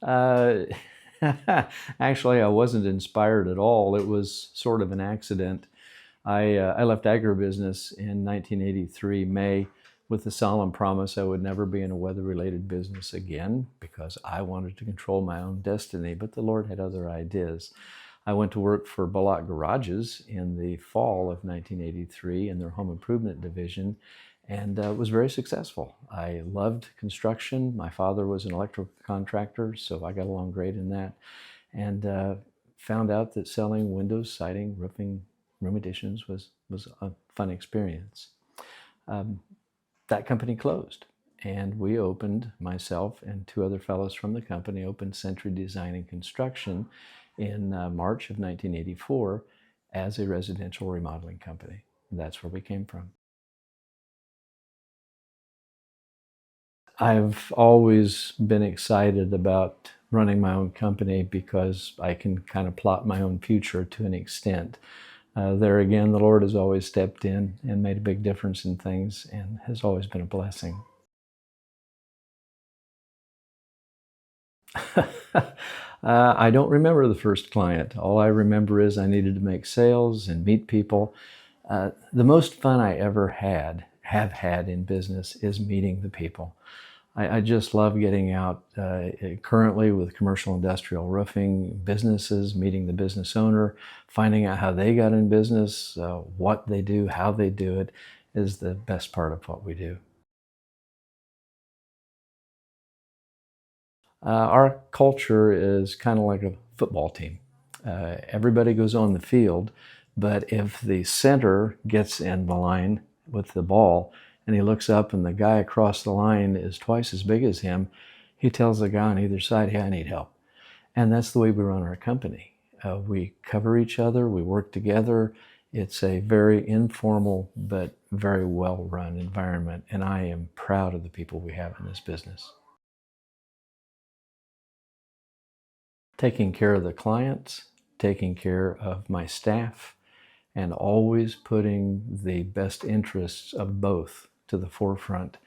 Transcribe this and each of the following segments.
Uh, Actually, I wasn't inspired at all. It was sort of an accident. I left agribusiness in 1983, May, with the solemn promise I would never be in a weather-related business again because I wanted to control my own destiny, but the Lord had other ideas. I went to work for Bullock Garages in the fall of 1983 in their home improvement division, and was very successful. I loved construction. My father was an electrical contractor, so I got along great in that, and found out that selling windows, siding, roofing, room additions was a fun experience. Um, that company closed, and we opened, myself and two other fellows from the company, opened Sentry Design and Construction in March of 1984 as a residential remodeling company. And that's where we came from. I've always been excited about running my own company because I can kind of plot my own future to an extent. There again, the Lord has always stepped in and made a big difference in things and has always been a blessing. I don't remember the first client. All I remember is I needed to make sales and meet people. The most fun I ever have had in business is meeting the people. I just love getting out currently with commercial industrial roofing businesses, meeting the business owner, finding out how they got in business, what they do, how they do it is the best part of what we do. Our culture is kind of like a football team. Everybody goes on the field, but if the center gets in the line with the ball and he looks up and the guy across the line is twice as big as him, he tells the guy on either side, hey, I need help. And that's the way we run our company. We cover each other, we work together. It's a very informal but very well-run environment, and I am proud of the people we have in this business. Taking care of the clients, taking care of my staff, and always putting the best interests of both to the forefront.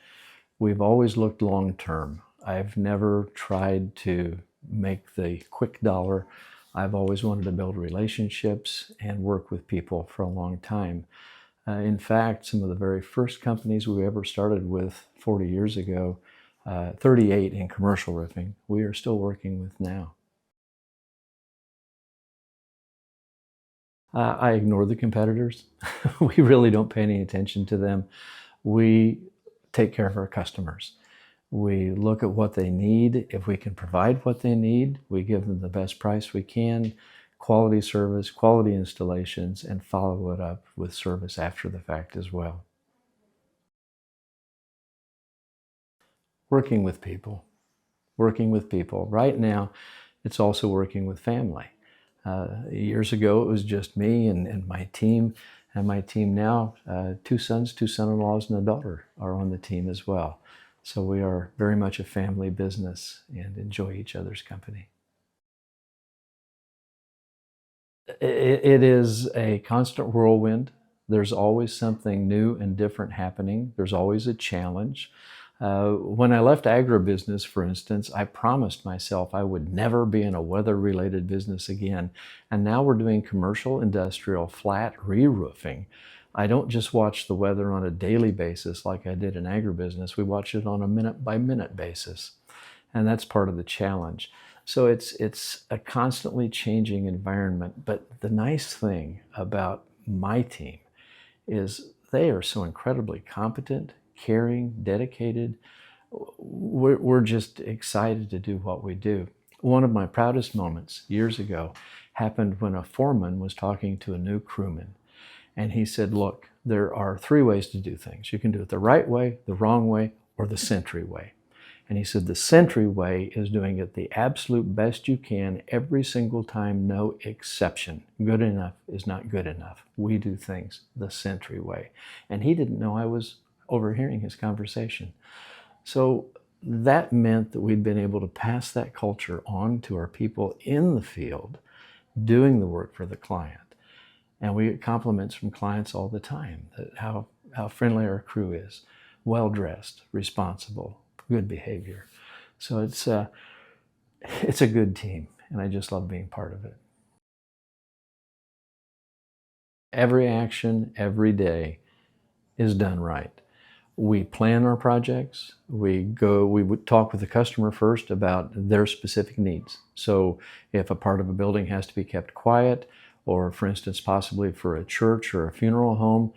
We've always looked long term. I've never tried to make the quick dollar. I've always wanted to build relationships and work with people for a long time. In fact, some of the very first companies we ever started with 40 years ago, 38 in commercial roofing, we are still working with now. I ignore the competitors. We really don't pay any attention to them. We take care of our customers. We look at what they need. If we can provide what they need, we give them the best price we can, quality service, quality installations, and follow it up with service after the fact as well. Working with people. Working with people. Right now, it's also working with family. Years ago, it was just me and my team. And my team now, two sons, two son-in-laws, and a daughter are on the team as well. So we are very much a family business and enjoy each other's company. It is a constant whirlwind. There's always something new and different happening. There's always a challenge. When I left agribusiness, for instance, I promised myself I would never be in a weather-related business again. And now we're doing commercial, industrial, flat re-roofing. I don't just watch the weather on a daily basis like I did in agribusiness. We watch it on a minute-by-minute basis. And that's part of the challenge. So it's a constantly changing environment. But the nice thing about my team is they are so incredibly competent, caring, dedicated. We're just excited to do what we do. One of my proudest moments years ago happened when a foreman was talking to a new crewman. And he said, look, there are three ways to do things. You can do it the right way, the wrong way, or the Sentry way. And he said the Sentry way is doing it the absolute best you can every single time, no exception. Good enough is not good enough. We do things the Sentry way. And he didn't know I was overhearing his conversation. So that meant that we'd been able to pass that culture on to our people in the field doing the work for the client. And we get compliments from clients all the time that how friendly our crew is, well-dressed, responsible, good behavior. So It's a good team, and I just love being part of it. Every action, every day is done right. We plan our projects. We would talk with the customer first about their specific needs. So if a part of a building has to be kept quiet, or for instance, possibly for a church or a funeral home,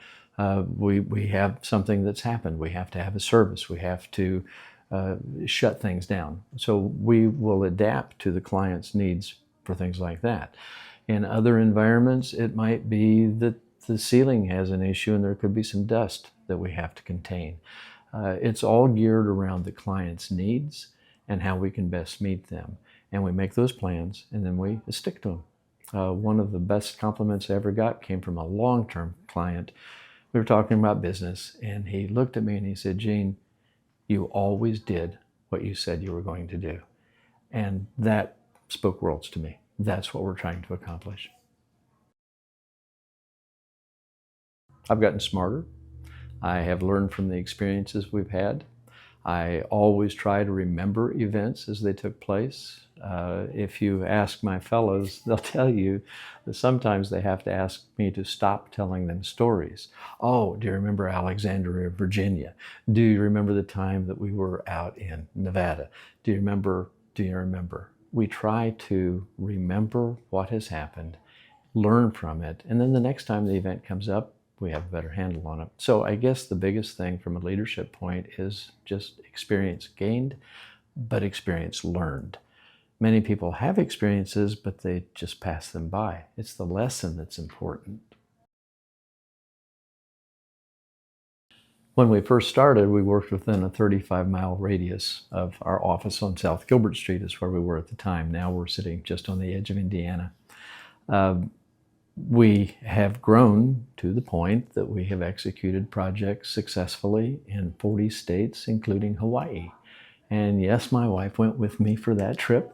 we have something that's happened. We have to have a service. We have to shut things down. So we will adapt to the client's needs for things like that. In other environments, it might be that the ceiling has an issue and there could be some dust that we have to contain. It's all geared around the client's needs and how we can best meet them. And we make those plans and then we stick to them. One of the best compliments I ever got came from a long-term client. We were talking about business and he looked at me and he said, "Gene, you always did what you said you were going to do." And that spoke worlds to me. That's what we're trying to accomplish. I've gotten smarter. I have learned from the experiences we've had. I always try to remember events as they took place. If you ask my fellows, they'll tell you that sometimes they have to ask me to stop telling them stories. "Oh, do you remember Alexandria, Virginia? Do you remember the time that we were out in Nevada? Do you remember? Do you remember?" We try to remember what has happened, learn from it, and then the next time the event comes up, we have a better handle on it. So I guess the biggest thing from a leadership point is just experience gained, but experience learned. Many people have experiences, but they just pass them by. It's the lesson that's important. When we first started, we worked within a 35-mile radius of our office on South Gilbert Street is where we were at the time. Now we're sitting just on the edge of Indiana. We have grown to the point that we have executed projects successfully in 40 states, including Hawaii. And yes, my wife went with me for that trip,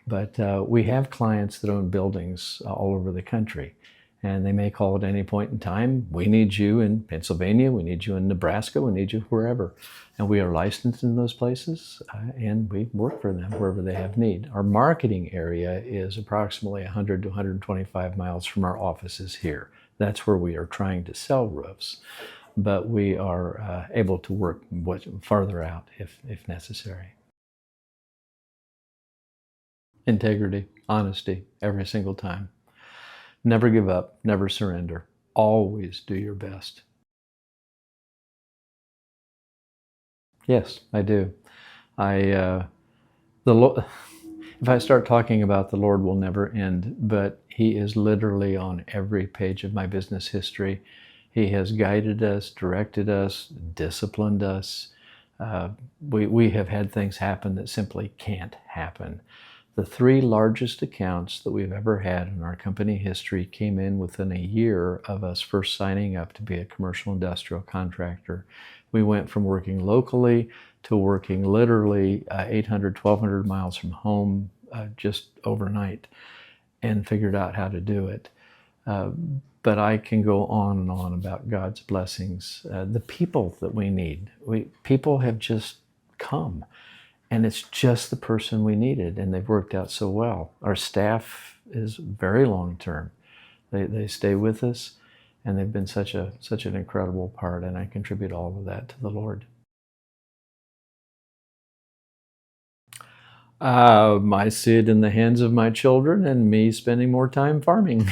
but we have clients that own buildings all over the country. And they may call at any point in time, "We need you in Pennsylvania, we need you in Nebraska, we need you wherever." And we are licensed in those places and we work for them wherever they have need. Our marketing area is approximately 100 to 125 miles from our offices here. That's where we are trying to sell roofs. But we are able to work farther out if necessary. Integrity, honesty, every single time. Never give up, never surrender. Always do your best. Yes, I do. I the Lord, if I start talking about the Lord will never end, but He is literally on every page of my business history. He has guided us, directed us, disciplined us. We have had things happen that simply can't happen. The three largest accounts that we've ever had in our company history came in within a year of us first signing up to be a commercial industrial contractor. We went from working locally to working literally 800, 1,200 miles from home just overnight and figured out how to do it. But I can go on and on about God's blessings. The people that we need, people have just come. And it's just the person we needed, and they've worked out so well. Our staff is very long-term. They stay with us, and they've been such an incredible part, and I contribute all of that to the Lord. I see it in the hands of my children and me spending more time farming.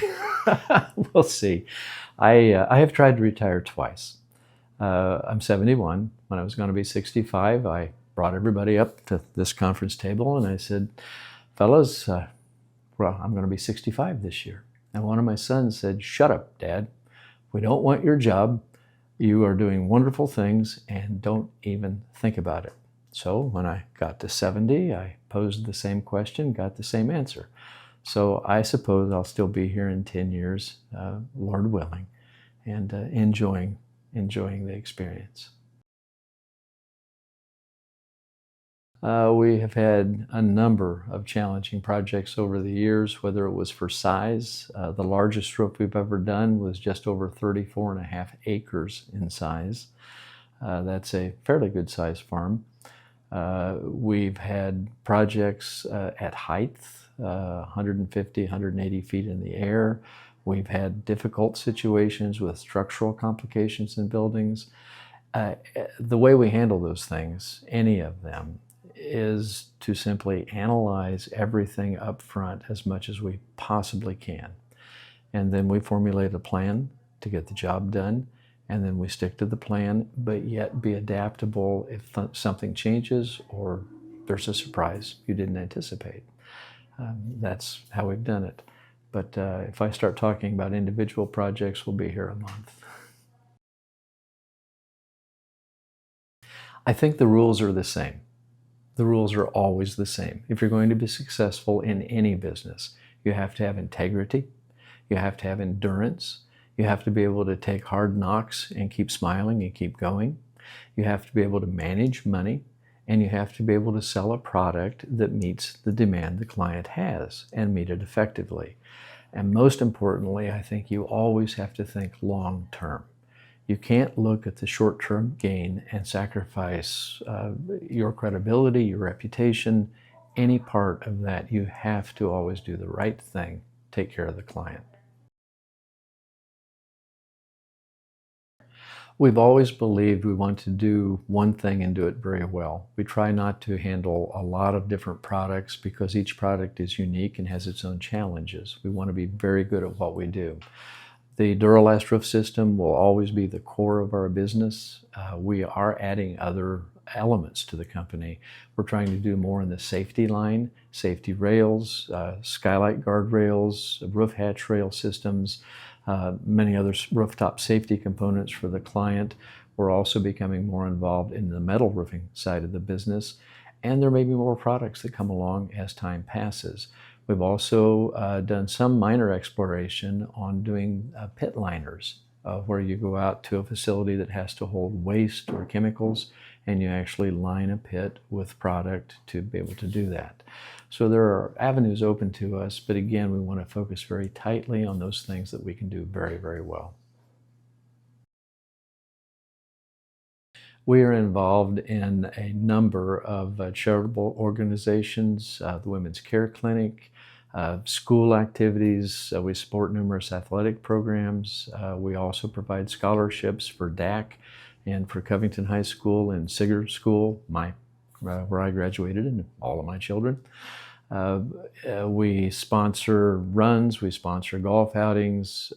We'll see. I have tried to retire twice. I'm 71. When I was going to be 65, I brought everybody up to this conference table and I said, "Fellas, well, I'm going to be 65 this year." And one of my sons said, "Shut up, Dad. We don't want your job. You are doing wonderful things and don't even think about it." So when I got to 70, I posed the same question, got the same answer. So I suppose I'll still be here in 10 years, Lord willing, and enjoying the experience. We have had a number of challenging projects over the years, whether it was for size. The largest roof we've ever done was just over 34.5 acres in size. That's a fairly good sized farm. We've had projects at height, 150, 180 feet in the air. We've had difficult situations with structural complications in buildings. The way we handle those things, any of them, is to simply analyze everything up front as much as we possibly can. And then we formulate a plan to get the job done, and then we stick to the plan, but yet be adaptable if something changes or there's a surprise you didn't anticipate. That's how we've done it. But if I start talking about individual projects, we'll be here a month. I think the rules are the same. The rules are always the same. If you're going to be successful in any business, you have to have integrity, you have to have endurance, you have to be able to take hard knocks and keep smiling and keep going. You have to be able to manage money, and you have to be able to sell a product that meets the demand the client has and meet it effectively. And most importantly, I think you always have to think long term. You can't look at the short-term gain and sacrifice your credibility, your reputation, any part of that. You have to always do the right thing, take care of the client. We've always believed we want to do one thing and do it very well. We try not to handle a lot of different products because each product is unique and has its own challenges. We want to be very good at what we do. The Duralast roof system will always be the core of our business. We are adding other elements to the company. We're trying to do more in the safety line, safety rails, skylight guardrails, roof hatch rail systems, many other rooftop safety components for the client. We're also becoming more involved in the metal roofing side of the business, and there may be more products that come along as time passes. We've also done some minor exploration on doing pit liners, where you go out to a facility that has to hold waste or chemicals, and you actually line a pit with product to be able to do that. So there are avenues open to us, but again, we want to focus very tightly on those things that we can do very, very well. We are involved in a number of charitable organizations, the Women's Care Clinic, school activities. We support numerous athletic programs. We also provide scholarships for DAC and for Covington High School and Sigurd School, where I graduated, and all of my children. We sponsor runs, we sponsor golf outings,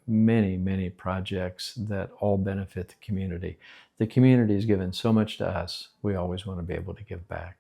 many, many projects that all benefit the community. The community has given so much to us, we always want to be able to give back.